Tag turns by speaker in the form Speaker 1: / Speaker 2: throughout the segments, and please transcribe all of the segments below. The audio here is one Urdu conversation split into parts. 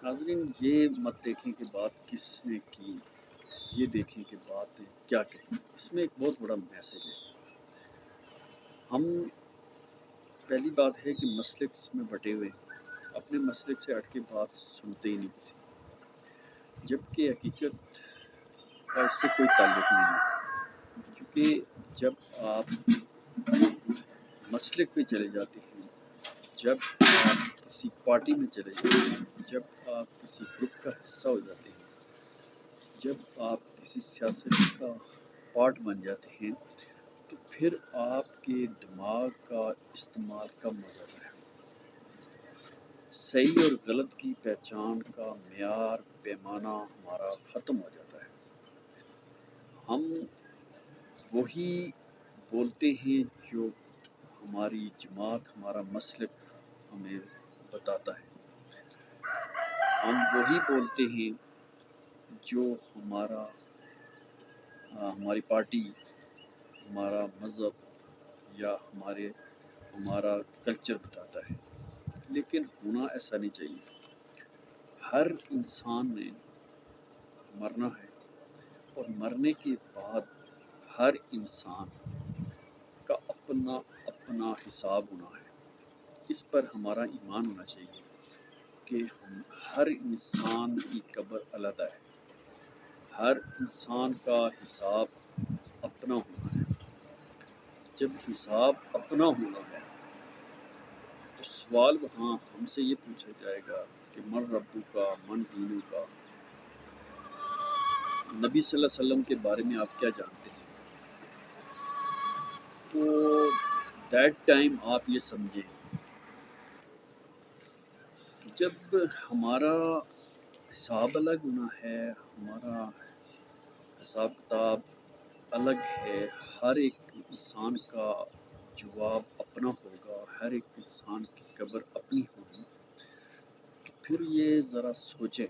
Speaker 1: ناظرین یہ مت دیکھیں کہ بات کس نے کی، یہ دیکھیں کہ بات کیا کہی۔ اس میں ایک بہت بڑا میسج ہے۔ ہم پہلی بات ہے کہ مسلک میں بٹے ہوئے ہیں، اپنے مسلک سے ہٹ کے بات سنتے ہی نہیں کسی، جبکہ حقیقت کا اس سے کوئی تعلق نہیں ہے۔ کیونکہ جب آپ مسلک پہ چلے جاتے ہیں، جب آپ کسی پارٹی میں چلے جاتے ہیں، جب آپ کسی گروپ کا حصہ ہو جاتے ہیں، جب آپ کسی سیاست کا پارٹ بن جاتے ہیں، تو پھر آپ کے دماغ کا استعمال کم ہو جاتا ہے۔ صحیح اور غلط کی پہچان کا معیار پیمانہ ہمارا ختم ہو جاتا ہے۔ ہم وہی بولتے ہیں جو ہماری جماعت، ہمارا مسلک ہمیں بتاتا ہے۔ ہم وہی بولتے ہیں جو ہماری پارٹی، ہمارا مذہب یا ہمارا کلچر بتاتا ہے۔ لیکن ہونا ایسا نہیں چاہیے۔ ہر انسان نے مرنا ہے، اور مرنے کے بعد ہر انسان کا اپنا اپنا حساب ہونا ہے۔ اس پر ہمارا ایمان ہونا چاہیے کہ ہر انسان کی قبر علیحدہ ہے، ہر انسان کا حساب اپنا ہونا ہے۔ جب حساب اپنا ہونا ہے تو سوال وہاں ہم سے یہ پوچھا جائے گا کہ من ربو کا، من دینو کا، نبی صلی اللہ علیہ وسلم کے بارے میں آپ کیا جانتے ہیں؟ تو دیٹ ٹائم آپ یہ سمجھیں کہ جب ہمارا حساب الگ ہونا ہے، ہمارا حساب کتاب الگ ہے، ہر ایک انسان کا جواب اپنا ہوگا، ہر ایک انسان کی قبر اپنی ہوگی، تو پھر یہ ذرا سوچیں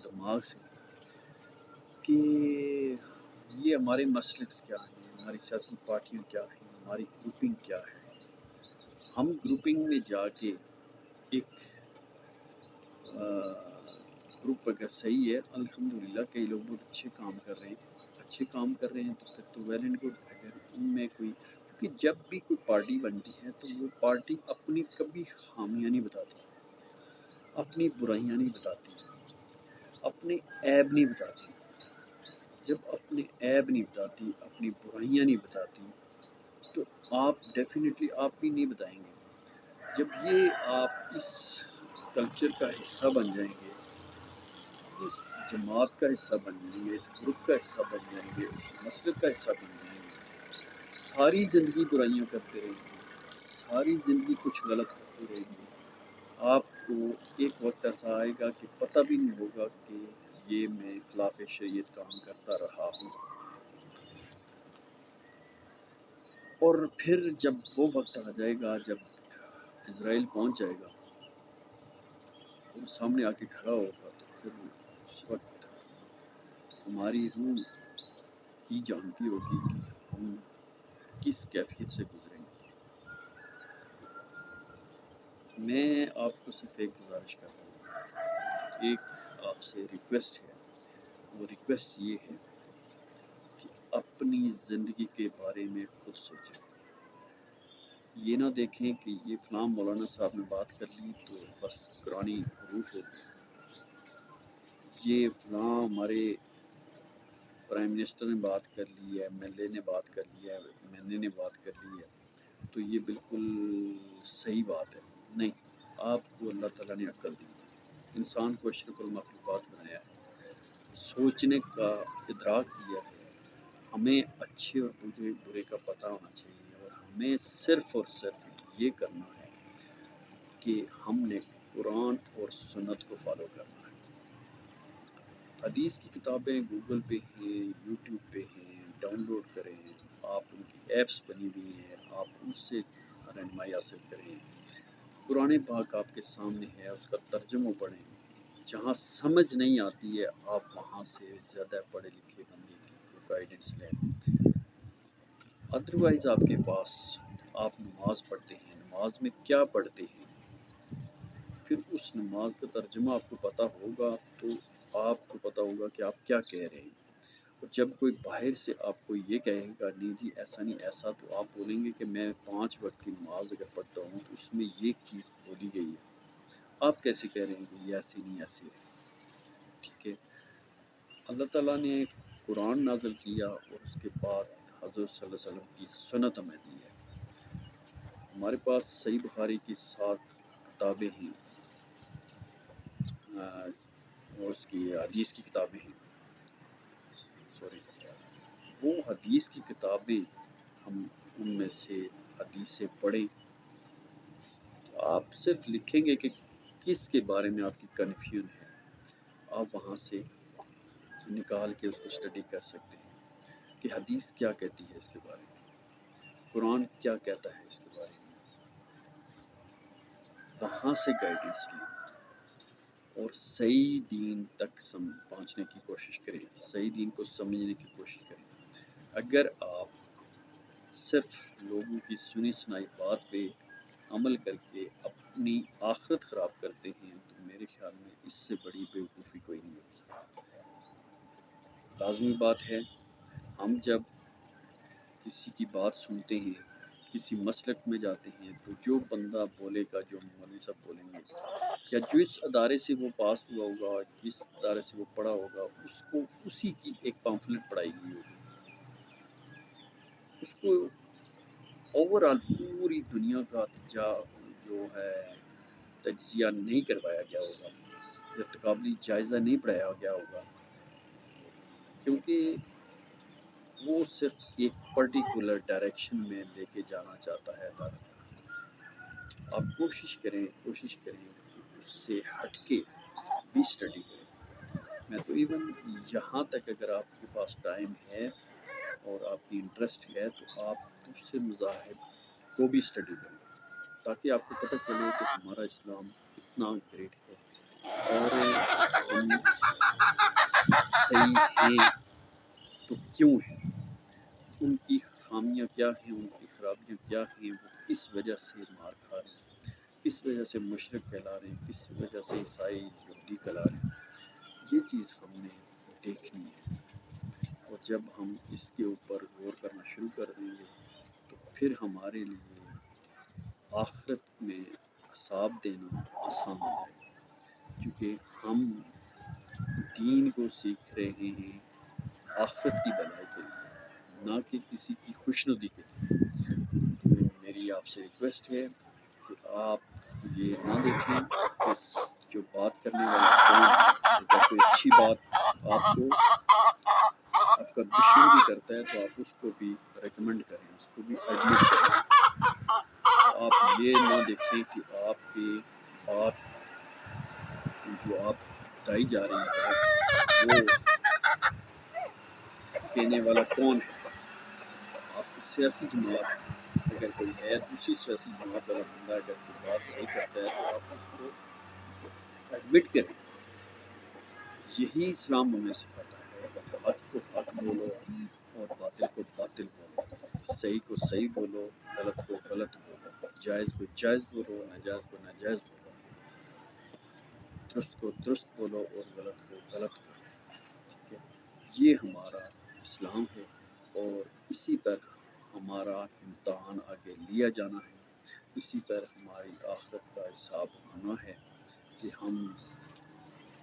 Speaker 1: دماغ سے کہ یہ ہمارے مسلکس کیا ہیں، ہماری سیاسی پارٹیاں کیا ہیں، ہماری گروپنگ کیا ہے۔ ہم گروپنگ میں جا کے ایک گروپ اگر صحیح ہے، الحمدللہ کئی لوگ بہت اچھے کام کر رہے ہیں تو پھر تو ویل اینڈ گڈ۔ اگر ان میں کوئی، کیونکہ جب بھی کوئی پارٹی بنتی ہے تو وہ پارٹی اپنی کبھی خامیاں نہیں بتاتی، اپنی برائیاں نہیں بتاتی، اپنے عیب نہیں بتاتی۔ جب اپنے عیب نہیں بتاتی، اپنی برائیاں نہیں بتاتی، تو آپ ڈیفینیٹلی آپ بھی نہیں بتائیں گے۔ جب یہ آپ اس کلچر کا حصہ بن جائیں گے، اس جماعت کا حصہ بن جائیں گے، اس گروپ کا حصہ بن جائیں گے، اس مسلک کا حصہ بن جائیں گے، ساری زندگی برائیاں کرتے رہیں گے، ساری زندگی کچھ غلط کرتے رہیں گے، آپ کو ایک وقت ایسا آئے گا کہ پتہ بھی نہیں ہوگا کہ یہ میں خلاف شریعت کام کرتا رہا ہوں۔ اور پھر جب وہ وقت آ جائے گا، جب اسرائیل پہنچ جائے گا اور سامنے آ کے کھڑا ہوگا، تو پھر اس وقت ہماری روح ہی جانتی ہوگی کہ ہم کس کیفیت سے گزریں گے۔ میں آپ کو صرف ایک گزارش کرتا ہوں، ایک آپ سے ریکویسٹ ہے۔ وہ ریکویسٹ یہ ہے کہ اپنی زندگی کے بارے میں خود سوچیں۔ یہ نہ دیکھیں کہ یہ فلاں مولانا صاحب نے بات کر لی تو بس قرآنی حروف ہو گئی، یہ فلاں ہمارے پرائم منسٹر نے بات کر لی ہے، ایم ایل اے نے بات کر لی ہے، ایم این اے نے بات کر لی ہے، تو یہ بالکل صحیح بات ہے۔ نہیں، آپ کو اللہ تعالیٰ نے عقل دی، انسان کو اشرف المخلوقات بنایا ہے، سوچنے کا ادراک دیا ہے۔ ہمیں اچھے اور برے کا پتہ ہونا چاہیے، اور ہمیں صرف اور صرف یہ کرنا ہے کہ ہم نے قرآن اور سنت کو فالو کرنا ہے۔ حدیث کی کتابیں گوگل پہ ہیں، یوٹیوب پہ ہیں، ڈاؤن لوڈ کریں، آپ ان کی ایپس بنی ہوئی ہیں، آپ ان سے رہنمائی حاصل کریں۔ قرآن پاک آپ کے سامنے ہے، اس کا ترجمہ پڑھیں، جہاں سمجھ نہیں آتی ہے آپ وہاں سے زیادہ پڑھے لکھے بندے کی گائیڈنس لیں۔ ادروائز آپ کے پاس، آپ نماز پڑھتے ہیں، نماز میں کیا پڑھتے ہیں؟ پھر اس نماز کا ترجمہ آپ کو پتہ ہوگا تو آپ کو پتہ ہوگا کہ آپ کیا کہہ رہے ہیں۔ اور جب کوئی باہر سے آپ کو یہ کہے گا نہیں جی ایسا نہیں ایسا، تو آپ بولیں گے کہ میں 5 وقت کی نماز اگر پڑھتا ہوں تو اس میں یہ چیز بولی گئی ہے، آپ کیسے کہہ رہے ہیں کہ یہ ایسی نہیں ایسی ہے؟ ٹھیک ہے، اللہ تعالیٰ نے قرآن نازل کیا اور اس کے بعد حضرت صلی اللہ علیہ وسلم کی سنت ہمیں دی ہے۔ ہمارے پاس صحیح بخاری کی 7 کتابیں ہیں، اور اس کی حدیث کی کتابیں ہیں، سوری، وہ حدیث کی کتابیں ہم ان میں سے حدیث سے پڑھیں تو آپ صرف لکھیں گے کہ کس کے بارے میں آپ کی کنفیوژن ہے، آپ وہاں سے نکال کے اس کو اسٹڈی کر سکتے ہیں کہ حدیث کیا کہتی ہے اس کے بارے میں، قرآن کیا کہتا ہے اس کے بارے میں، وہاں سے گائیڈنس لیں اور صحیح دین تک پہنچنے کی کوشش کریں، صحیح دین کو سمجھنے کی کوشش کریں۔ اگر آپ صرف لوگوں کی سنی سنائی بات پہ عمل کر کے اپنی آخرت خراب کرتے ہیں تو میرے خیال میں اس سے بڑی بیوقوفی کوئی نہیں ہوگی۔ لازمی بات ہے، ہم جب کسی کی بات سنتے ہیں، کسی مسلک میں جاتے ہیں، تو جو بندہ بولے گا، جو مولوی صاحب بولیں گے یا جس ادارے سے وہ پاس ہوا ہوگا، جس ادارے سے وہ پڑھا ہوگا، اس کو اسی کی ایک پامفلٹ پڑھائی گئی ہوگی، اس کو اوور آل پوری دنیا کا جو ہے تجزیہ نہیں کروایا گیا ہوگا یا تقابلی جائزہ نہیں پڑھایا گیا ہوگا، کیونکہ وہ صرف ایک پرٹیکولر ڈائریکشن میں لے کے جانا چاہتا ہے ادارہ۔ آپ کوشش کریں کہ اس سے ہٹ کے بھی اسٹڈی کریں۔ میں تو ایون یہاں تک اگر آپ کے پاس ٹائم ہے اور آپ کی انٹرسٹ ہے تو آپ دوسرے مذاہب کو بھی اسٹڈی کریں تاکہ آپ کو پتہ چلے کہ ہمارا اسلام کتنا گریٹ ہے اور ہم صحیح ہیں تو کیوں ہیں، ان کی خامیاں کیا ہیں، ان کی خرابیاں کیا ہیں، وہ کس وجہ سے مار کھا رہے ہیں، کس وجہ سے مشرک کہلا رہے ہیں، کس وجہ سے عیسائی یہودی کہلا رہے ہیں، یہ چیز ہم نے دیکھنی ہے۔ اور جب ہم اس کے اوپر غور کرنا شروع کر دیں گے تو پھر ہمارے لیے آخرت میں حساب دینا آسان ہو جائے گا، کیونکہ ہم دین کو سیکھ رہے ہیں آخرت کی بھلائی کے لیے، نہ کہ کسی کی خوشنودی کے لیے۔ تو میری آپ سے ریکویسٹ ہے کہ آپ یہ نہ دیکھیں کہ جو بات کرنے والا کون ہے، اگر کوئی اچھی بات آپ کو آپ کا دشمن بھی کرتا ہے تو آپ اس کو بھی ریکمنڈ کریں، اس کو بھی ایڈمٹ کریں۔ آپ یہ نہ دیکھیں کہ آپ کی بات جو آپ بتائی جا رہی ہے وہ کہنے والا کون ہے۔ آپ کی سیاسی جماعت اگر کوئی ہے، دوسری سیاسی جماعت والا بندہ اگر کوئی بات صحیح کرتا ہے تو آپ اس کو ایڈمٹ کریں۔ یہی اسلام ہمیں سکھاتا ہے، حق کو حق بولو اور باطل کو باطل بولو، صحیح کو صحیح بولو، غلط کو غلط بولو، جائز کو جائز بولو، ناجائز کو ناجائز بولو، درست کو درست بولو اور غلط کو غلط بولو۔ ٹھیک ہے، یہ ہمارا اسلام ہے اور اسی پر ہمارا امتحان آگے لیا جانا ہے، اسی پر ہماری آخرت کا حساب ہونا ہے کہ ہم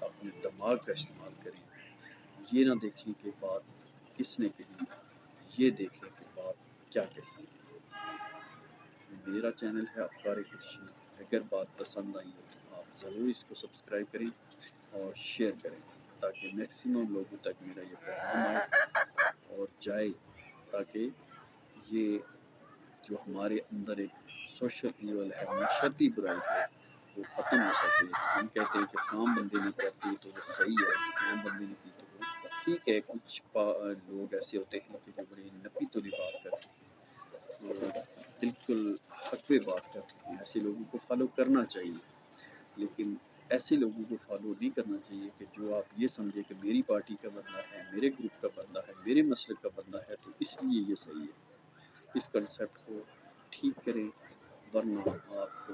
Speaker 1: اپنے دماغ کا استعمال کریں، یہ نہ دیکھیں کہ بات کس نے کہی، یہ دیکھیں کہ بات کیا کہی۔ میرا چینل ہے افکار خدشی، اگر بات پسند آئی ہو تو آپ ضرور اس کو سبسکرائب کریں اور شیئر کریں تاکہ میکسیمم لوگوں تک میرا یہ پیغام آئے اور جائے، تاکہ یہ جو ہمارے اندر ایک سوشل ایول ہے، معاشرتی برائی ہے، وہ ختم ہو سکے۔ ہم کہتے ہیں کہ فلاں بندے نے کر دی تو وہ صحیح ہے، فلاں بندے نے کی تو وہ ٹھیک ہے۔ کچھ لوگ ایسے ہوتے ہیں کہ جو بڑی نپی تلی بات کرتے ہیں اور بالکل حق پہ بات کرتے ہیں، ایسے لوگوں کو فالو کرنا چاہیے، لیکن ایسے لوگوں کو فالو نہیں کرنا چاہیے کہ جو آپ یہ سمجھے کہ میری پارٹی کا بندہ ہے، میرے گروپ کا بندہ ہے، میرے مسلک کا بندہ ہے تو اس لیے یہ صحیح ہے۔ اس کنسیپٹ کو ٹھیک کریں ورنہ آپ کو